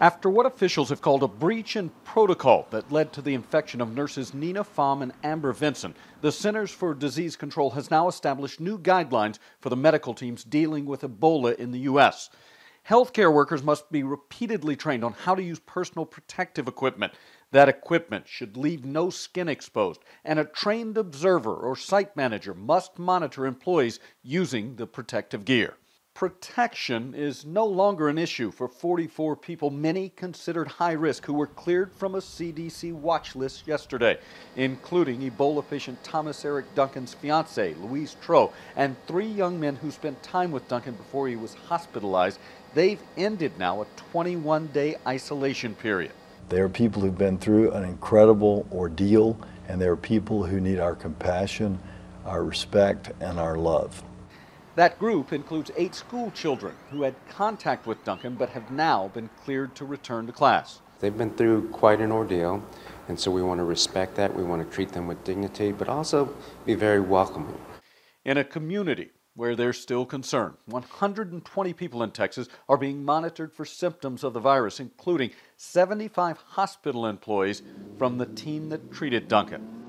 after what officials have called a breach in protocol that led to the infection of nurses Nina Pham and Amber Vincent. The Centers for Disease Control has now established new guidelines for the medical teams dealing with Ebola in the U.S. Healthcare workers must be repeatedly trained on how to use personal protective equipment. That equipment should leave no skin exposed, and a trained observer or site manager must monitor employees using the protective gear. Protection is no longer an issue for 44 people, many considered high risk, who were cleared from a CDC watch list yesterday, including Ebola patient Thomas Eric Duncan's fiancée, Louise Tro, and 3 young men who spent time with Duncan before he was hospitalized. They've ended now a 21-day isolation period. There are people who've been through an incredible ordeal, and there are people who need our compassion, our respect, and our love. That group includes 8 school children who had contact with Duncan but have now been cleared to return to class. They've been through quite an ordeal, and so we want to respect that. We want to treat them with dignity, but also be very welcoming. In a community where there's still concern, 120 people in Texas are being monitored for symptoms of the virus, including 75 hospital employees from the team that treated Duncan.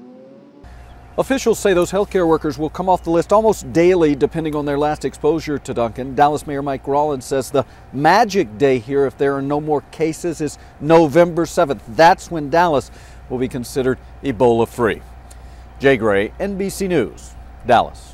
Officials say those healthcare workers will come off the list almost daily depending on their last exposure to Duncan. Dallas Mayor Mike Rollins says the magic day here, if there are no more cases, is November 7th. That's when Dallas will be considered Ebola-free. Jay Gray, NBC News, Dallas.